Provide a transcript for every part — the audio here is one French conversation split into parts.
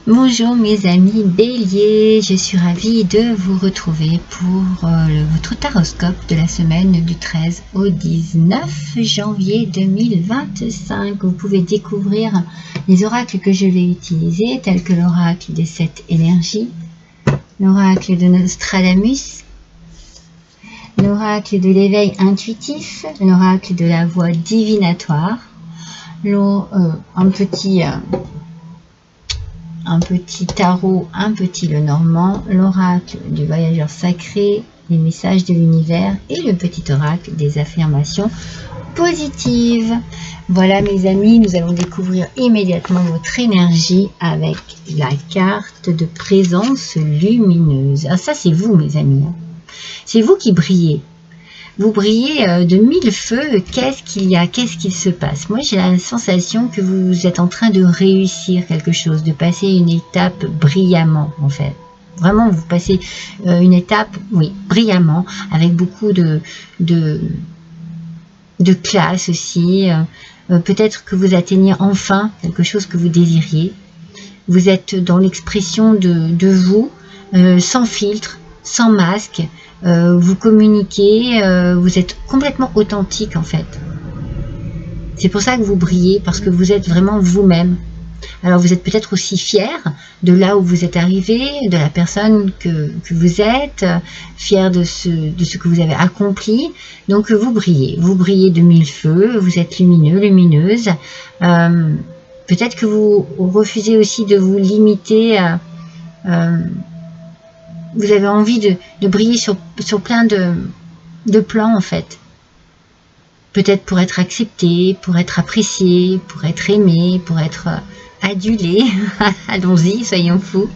Bonjour mes amis béliers, je suis ravie de vous retrouver pour votre taroscope de la semaine du 13 au 19 janvier 2025. Vous pouvez découvrir les oracles que je vais utiliser, tels que l'oracle des 7 énergies, l'oracle de Nostradamus, l'oracle de l'éveil intuitif, l'oracle de la voix divinatoire, un petit tarot, un petit Lenormand, l'oracle du voyageur sacré, les messages de l'univers et le petit oracle des affirmations positives. Voilà mes amis, nous allons découvrir immédiatement votre énergie avec la carte de présence lumineuse. Ah, ça c'est vous mes amis, c'est vous qui brillez. Vous brillez de mille feux. Qu'est-ce qu'il y a? Qu'est-ce qu'il se passe? Moi, j'ai la sensation que vous êtes en train de réussir quelque chose, de passer une étape brillamment, en fait. Vraiment, vous passez une étape, oui, brillamment, avec beaucoup de classe aussi. Peut-être que vous atteignez enfin quelque chose que vous désiriez. Vous êtes dans l'expression de vous, sans filtre, sans masque. Vous communiquez, vous êtes complètement authentique en fait. C'est pour ça que vous brillez, parce que vous êtes vraiment vous-même. Alors vous êtes peut-être aussi fier de là où vous êtes arrivé, de la personne que vous êtes, fier de ce que vous avez accompli. Donc vous brillez de mille feux, vous êtes lumineux, lumineuse. Peut-être que vous refusez aussi de vous limiter à... vous avez envie de briller sur plein de plans en fait. Peut-être pour être accepté, pour être apprécié, pour être aimé, pour être adulé. Allons-y, soyons fous.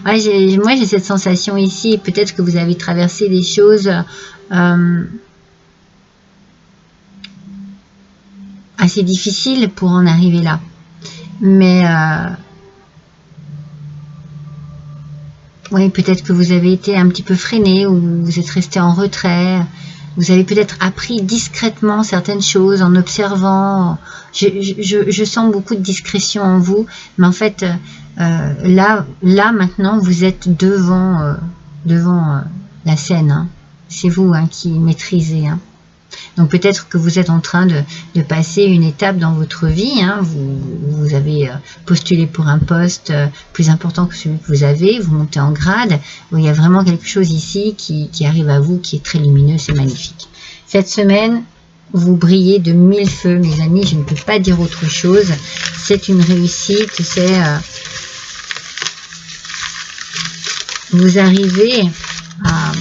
Moi j'ai cette sensation ici. Peut-être que vous avez traversé des choses assez difficiles pour en arriver là. Mais... oui, peut-être que vous avez été un petit peu freiné ou vous êtes resté en retrait. Vous avez peut-être appris discrètement certaines choses en observant. Je sens beaucoup de discrétion en vous. Mais en fait, là maintenant, vous êtes devant la scène. Hein. C'est vous qui maîtrisez. Hein. Donc peut-être que vous êtes en train de passer une étape dans votre vie. Hein. Vous avez postulé pour un poste plus important que celui que vous avez. Vous montez en grade. Il y a vraiment quelque chose ici qui arrive à vous, qui est très lumineux, c'est magnifique. Cette semaine, vous brillez de mille feux, mes amis. Je ne peux pas dire autre chose. C'est une réussite. C'est vous arrivez à...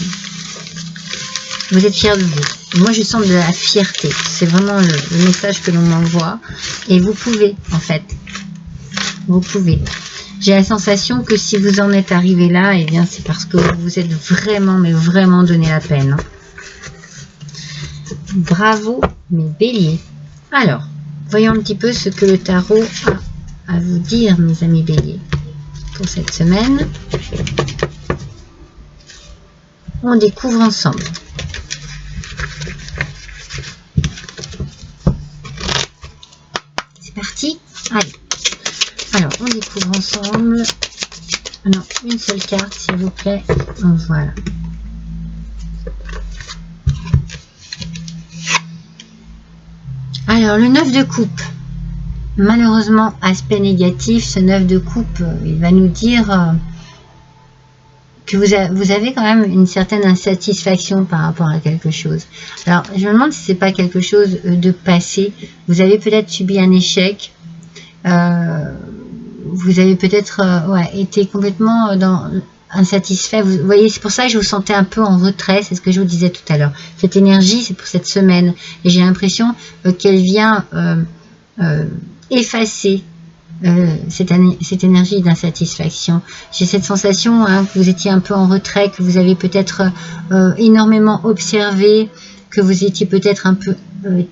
Vous êtes fiers de vous. Moi, je sens de la fierté. C'est vraiment le message que l'on m'envoie. Et vous pouvez, en fait. Vous pouvez. J'ai la sensation que si vous en êtes arrivé là, eh bien, c'est parce que vous vous êtes vraiment, mais vraiment donné la peine. Bravo, mes béliers. Alors, voyons un petit peu ce que le tarot a à vous dire, mes amis béliers, pour cette semaine. On découvre ensemble. Parti. Allez. Alors, on découvre ensemble. Non, une seule carte, s'il vous plaît. Voilà. Alors, le 9 de coupe. Malheureusement, aspect négatif, ce 9 de coupe, il va nous dire que vous avez quand même une certaine insatisfaction par rapport à quelque chose. Alors, je me demande si c'est pas quelque chose de passé. Vous avez peut-être subi un échec. Vous avez peut-être été complètement insatisfait. Vous voyez, c'est pour ça que je vous sentais un peu en retrait. C'est ce que je vous disais tout à l'heure. Cette énergie, c'est pour cette semaine. Et j'ai l'impression qu'elle vient effacer cette énergie d'insatisfaction. J'ai cette sensation que vous étiez un peu en retrait, que vous avez peut-être énormément observé, que vous étiez peut-être un peu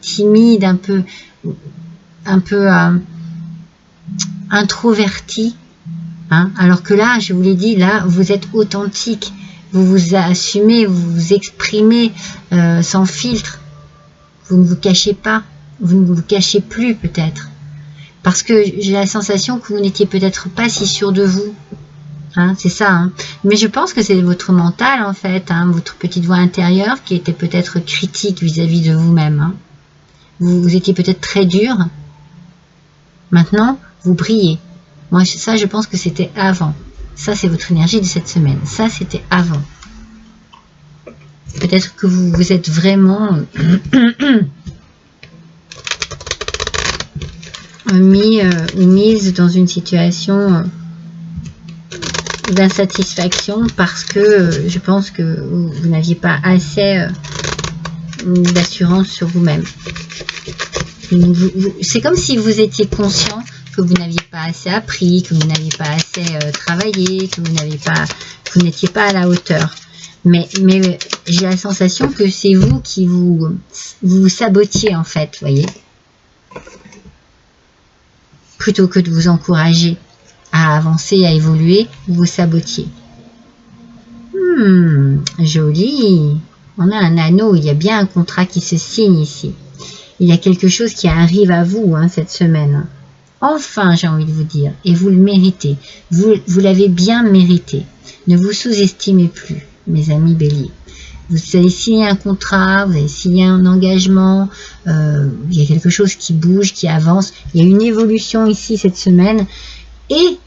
timide, un peu introverti. Hein, alors que là, je vous l'ai dit, là, vous êtes authentique. Vous vous assumez, vous vous exprimez sans filtre. Vous ne vous cachez pas. Vous ne vous cachez plus peut-être. Parce que j'ai la sensation que vous n'étiez peut-être pas si sûr de vous. Hein, c'est ça. Hein. Mais je pense que c'est votre mental, en fait, hein, votre petite voix intérieure qui était peut-être critique vis-à-vis de vous-même. Hein. Vous étiez peut-être très dur. Maintenant, vous brillez. Moi, ça, je pense que c'était avant. Ça, c'est votre énergie de cette semaine. Ça, c'était avant. Peut-être que vous êtes vraiment mis ou mise dans une situation d'insatisfaction parce que je pense que vous n'aviez pas assez d'assurance sur vous-même. C'est comme si vous étiez conscient que vous n'aviez pas assez appris, que vous n'aviez pas assez travaillé, que vous n'étiez pas à la hauteur. Mais j'ai la sensation que c'est vous qui vous sabotiez en fait, voyez. Plutôt que de vous encourager à avancer, à évoluer, vous vous sabotiez. Joli. On a un anneau, il y a bien un contrat qui se signe ici. Il y a quelque chose qui arrive à vous hein, cette semaine. Enfin, j'ai envie de vous dire, et vous le méritez. Vous l'avez bien mérité. Ne vous sous-estimez plus, mes amis béliers. Vous allez signer un contrat, vous allez signer un engagement, il y a quelque chose qui bouge, qui avance. Il y a une évolution ici cette semaine et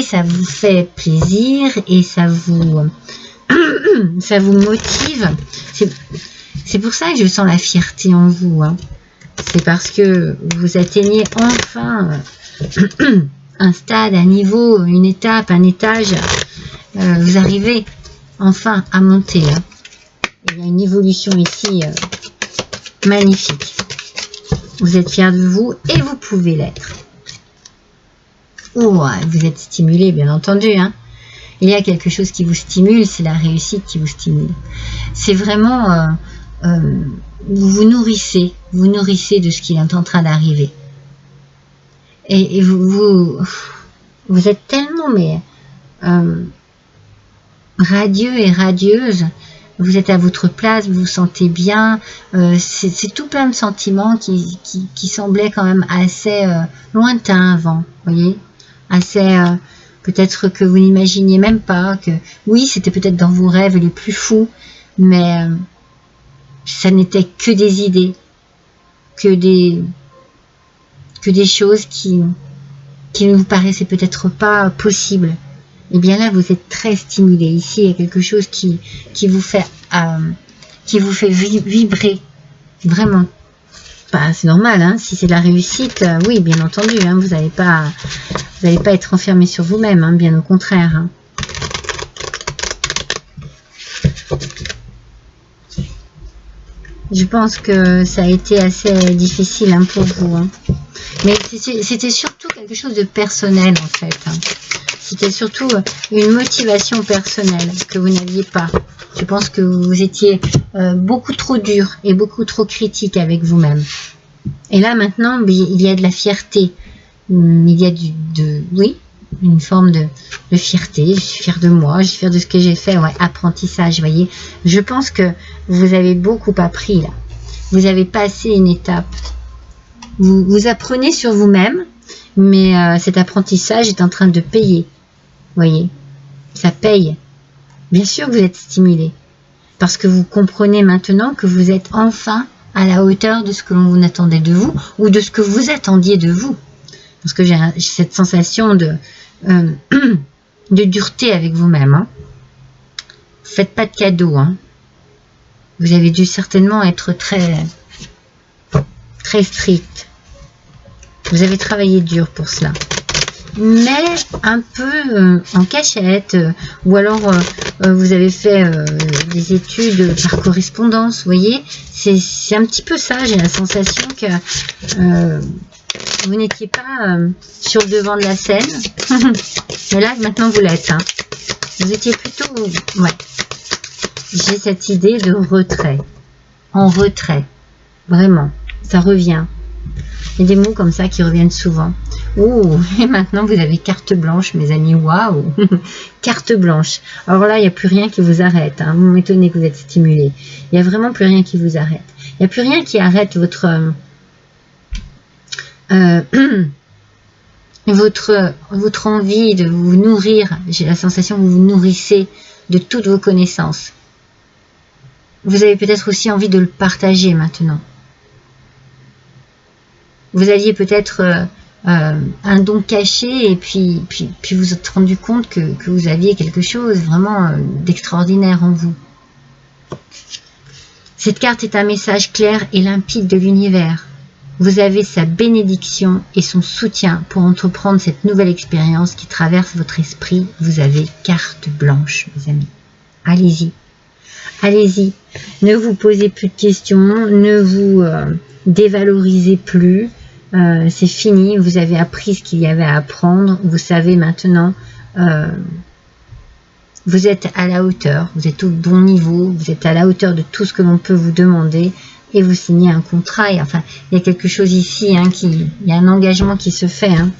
ça vous fait plaisir et ça vous motive. C'est pour ça que je sens la fierté en vous. Hein. C'est parce que vous atteignez enfin un stade, un niveau, une étape, un étage. Vous arrivez enfin à monter. Hein. Il y a une évolution ici magnifique. Vous êtes fiers de vous et vous pouvez l'être. Oh, vous êtes stimulé, bien entendu. Hein. Il y a quelque chose qui vous stimule, c'est la réussite qui vous stimule. C'est vraiment... vous vous nourrissez de ce qui est en train d'arriver. Et vous êtes tellement radieux et radieuse. Vous êtes à votre place, vous vous sentez bien. C'est tout plein de sentiments qui semblaient quand même assez lointains avant, voyez, assez peut-être que vous n'imaginiez même pas que oui, c'était peut-être dans vos rêves les plus fous, mais ça n'était que des idées, que des choses qui ne vous paraissaient peut-être pas possibles. Et bien là, vous êtes très stimulé. Ici, il y a quelque chose qui vous fait vibrer. Vraiment. Bah, c'est normal, hein. Si c'est de la réussite, oui, bien entendu. Hein, vous n'allez pas être enfermé sur vous-même, hein, bien au contraire. Hein. Je pense que ça a été assez difficile hein, pour vous. Hein. Mais c'était surtout quelque chose de personnel, en fait. Hein. C'était surtout une motivation personnelle que vous n'aviez pas. Je pense que vous étiez beaucoup trop dur et beaucoup trop critique avec vous-même. Et là, maintenant, il y a de la fierté. Il y a oui, une forme de fierté. Je suis fière de moi, je suis fière de ce que j'ai fait. Ouais, apprentissage, vous voyez. Je pense que vous avez beaucoup appris, là. Vous avez passé une étape. Vous apprenez sur vous-même, mais cet apprentissage est en train de payer. Voyez, ça paye. Bien sûr que vous êtes stimulé, parce que vous comprenez maintenant que vous êtes enfin à la hauteur de ce que l'on attendait de vous, ou de ce que vous attendiez de vous. Parce que j'ai cette sensation de dureté avec vous-même. Hein. Faites pas de cadeaux. Hein. Vous avez dû certainement être très strict. Vous avez travaillé dur pour cela. Mais un peu en cachette, ou alors vous avez fait des études par correspondance, vous voyez, c'est un petit peu ça, j'ai la sensation que vous n'étiez pas sur le devant de la scène, mais là maintenant vous l'êtes, hein. Vous étiez plutôt, ouais, j'ai cette idée de retrait, en retrait, vraiment, ça revient. Il y a des mots comme ça qui reviennent souvent. Oh, et maintenant vous avez carte blanche, mes amis. Waouh, carte blanche. Alors là, il n'y a plus rien qui vous arrête. Hein. Vous m'étonnez que vous êtes stimulé. Il n'y a vraiment plus rien qui vous arrête. Il n'y a plus rien qui arrête votre votre envie de vous nourrir, j'ai la sensation que vous vous nourrissez de toutes vos connaissances. Vous avez peut-être aussi envie de le partager maintenant. Vous aviez peut-être un don caché et puis vous êtes rendu compte que vous aviez quelque chose vraiment d'extraordinaire en vous. Cette carte est un message clair et limpide de l'univers. Vous avez sa bénédiction et son soutien pour entreprendre cette nouvelle expérience qui traverse votre esprit. Vous avez carte blanche, mes amis. Allez-y. Allez-y. Ne vous posez plus de questions. Ne vous dévalorisez plus. C'est fini. Vous avez appris ce qu'il y avait à apprendre. Vous savez maintenant. Vous êtes à la hauteur. Vous êtes au bon niveau. Vous êtes à la hauteur de tout ce que l'on peut vous demander. Et vous signez un contrat, et enfin, il y a quelque chose ici, hein, il y a un engagement qui se fait. Hein.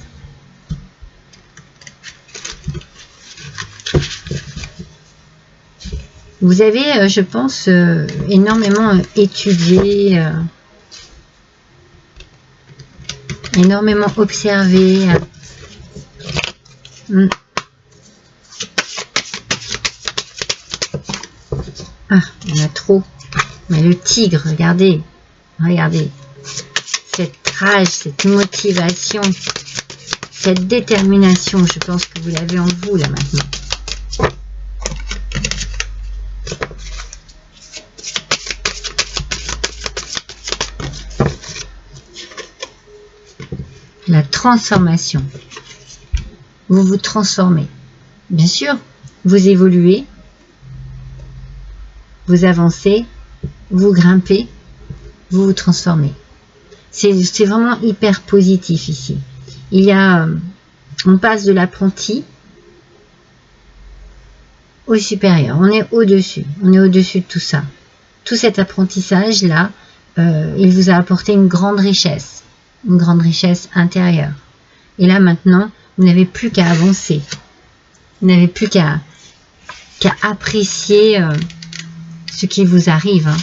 Vous avez, je pense, énormément étudié, énormément observé. Ah, il y en a trop. Mais le tigre, regardez, regardez, cette rage, cette motivation, cette détermination, je pense que vous l'avez en vous là maintenant. La transformation. Vous vous transformez. Bien sûr, vous évoluez, vous avancez, vous grimpez, vous vous transformez. C'est vraiment hyper positif ici. Il y a, on passe de l'apprenti au supérieur. On est au-dessus. On est au-dessus de tout ça. Tout cet apprentissage-là, il vous a apporté une grande richesse intérieure. Et là, maintenant, vous n'avez plus qu'à avancer. Vous n'avez plus qu'à apprécier ce qui vous arrive. Hein.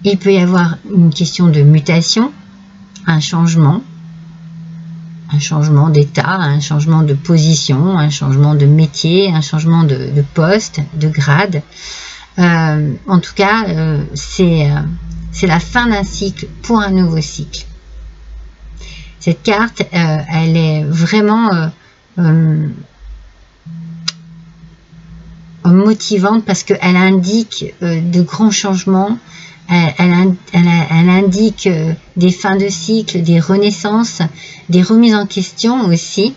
Il peut y avoir une question de mutation, un changement d'état, un changement de position, un changement de métier, un changement de poste, de grade. En tout cas, c'est la fin d'un cycle pour un nouveau cycle. Cette carte, elle est vraiment motivante parce qu'elle indique de grands changements. Elle indique des fins de cycle, des renaissances, des remises en question aussi.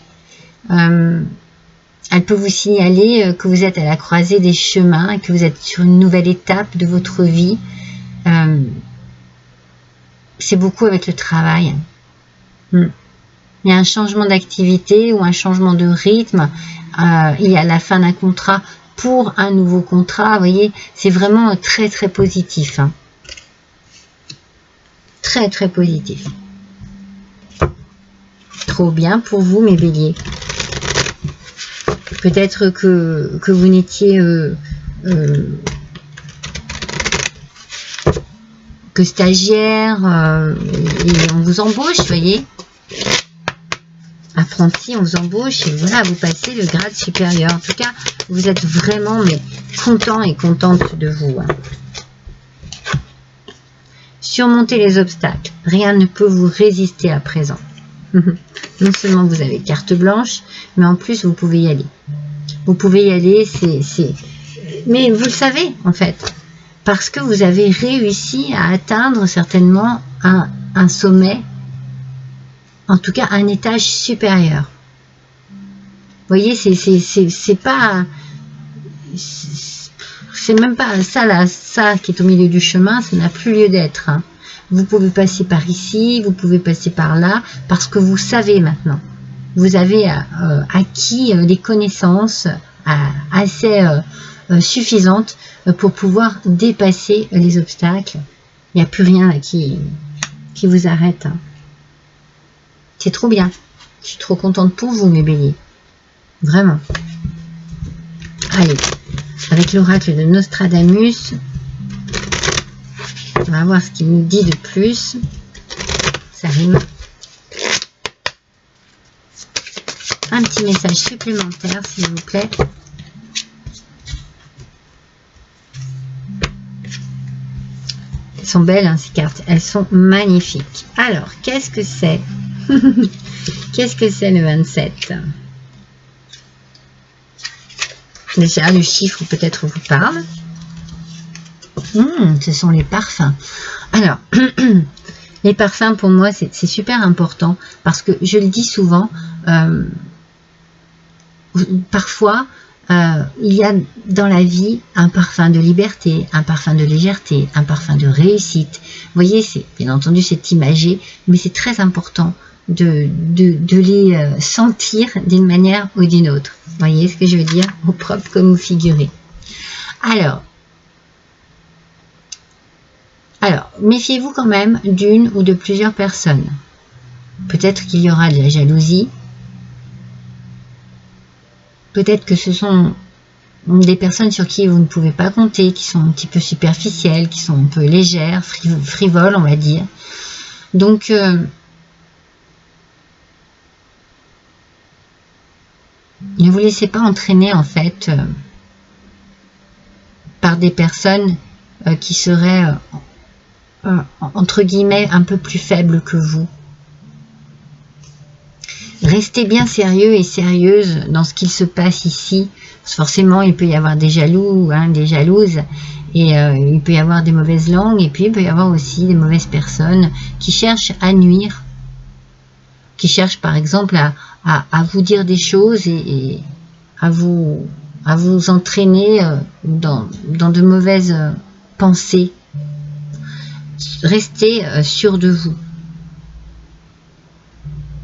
Elle peut vous signaler que vous êtes à la croisée des chemins, que vous êtes sur une nouvelle étape de votre vie. C'est beaucoup avec le travail. Il y a un changement d'activité ou un changement de rythme. Il y a la fin d'un contrat pour un nouveau contrat. Vous voyez, c'est vraiment très très positif. Hein. Très très positif. Trop bien pour vous mes béliers. Peut-être que vous n'étiez que stagiaire et on vous embauche, vous voyez. Apprenti, on vous embauche et voilà, vous passez le grade supérieur. En tout cas, vous êtes vraiment mais content et contente de vous. Hein. Surmonter les obstacles. Rien ne peut vous résister à présent. Non seulement vous avez carte blanche, mais en plus vous pouvez y aller. Vous pouvez y aller, mais vous le savez en fait, parce que vous avez réussi à atteindre certainement un sommet, en tout cas un étage supérieur. Vous voyez, c'est pas, c'est même pas ça là, ça qui est au milieu du chemin, ça n'a plus lieu d'être. Hein. Vous pouvez passer par ici, vous pouvez passer par là, parce que vous savez maintenant. Vous avez acquis des connaissances assez suffisantes pour pouvoir dépasser les obstacles. Il n'y a plus rien là, qui vous arrête. Hein. C'est trop bien. Je suis trop contente pour vous, mes béliers. Vraiment. Allez, avec l'oracle de Nostradamus, on va voir ce qu'il nous dit de plus. ça rime. Un petit message supplémentaire, s'il vous plaît. Elles sont belles, hein, ces cartes. Elles sont magnifiques. Alors, qu'est-ce que c'est? Qu'est-ce que c'est le 27? Déjà, le chiffre peut-être vous parle. Ce sont les parfums. Alors, les parfums, pour moi, c'est super important parce que je le dis souvent, parfois, il y a dans la vie un parfum de liberté, un parfum de légèreté, un parfum de réussite. Vous voyez, bien entendu, c'est imagé, mais c'est très important de les sentir d'une manière ou d'une autre. Vous voyez ce que je veux dire? Au propre comme au figuré. Alors, méfiez-vous quand même d'une ou de plusieurs personnes. Peut-être qu'il y aura de la jalousie. Peut-être que ce sont des personnes sur qui vous ne pouvez pas compter, qui sont un petit peu superficielles, qui sont un peu légères, frivoles, on va dire. Donc, ne vous laissez pas entraîner, en fait, par des personnes qui seraient, entre guillemets, un peu plus faibles que vous. Restez bien sérieux et sérieuse dans ce qu'il se passe ici. Forcément, il peut y avoir des jaloux, hein, des jalouses, et il peut y avoir des mauvaises langues, et puis il peut y avoir aussi des mauvaises personnes qui cherchent à nuire, qui cherchent par exemple à vous dire des choses et à vous entraîner dans de mauvaises pensées. Restez sûr de vous.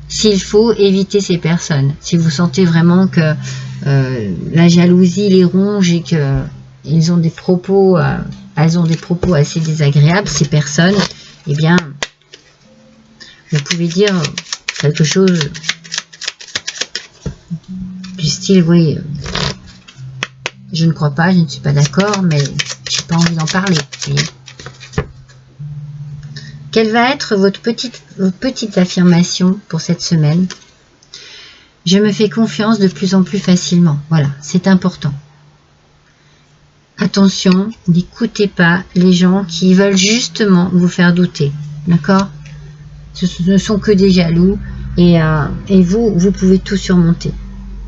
S'il faut, éviter ces personnes. Si vous sentez vraiment que la jalousie les ronge et que elles ont des propos assez désagréables, ces personnes, eh bien, vous pouvez dire quelque chose du style, oui, je ne crois pas, je ne suis pas d'accord, mais j'ai pas envie d'en parler. Voyez. Quelle va être votre petite affirmation pour cette semaine? Je me fais confiance de plus en plus facilement. Voilà, c'est important. Attention, n'écoutez pas les gens qui veulent justement vous faire douter. D'accord? Ce ne sont que des jaloux et vous pouvez tout surmonter.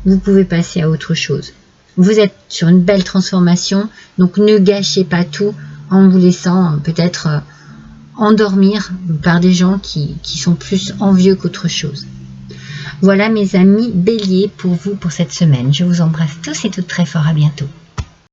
Vous pouvez passer à autre chose. Vous êtes sur une belle transformation, donc ne gâchez pas tout en vous laissant peut-être endormir par des gens qui sont plus envieux qu'autre chose. Voilà mes amis béliers pour vous pour cette semaine. Je vous embrasse tous et toutes très fort. À bientôt.